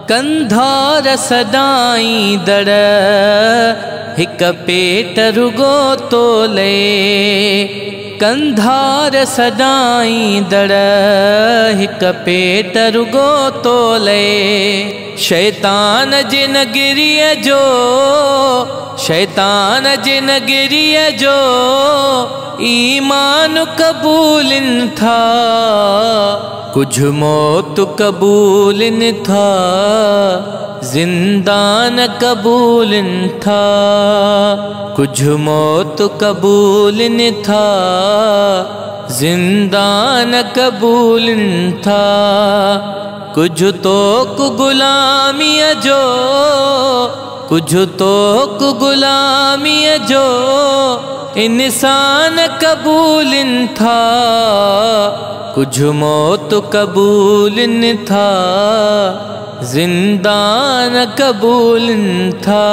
कंधार सदाई दड़ हिक पेट रुगो तोले। कंधार सदाई दड़ हिक पेट रुगो तोले। शैतान जिन गिरिय जो शैतान जिन गिरिय जो ईमान कबूलिन था। कुछ मौत कबूलिन था जिंदान कबूलिन था। कुछ मौत कबूलिन था जिंदान कबूलिन था। कुछ तो गुलामी जो कुछ तो गुलामी जो इंसान कबूलिन था। कुछ मौत कबूलिन था जिंदान कबूलिन था।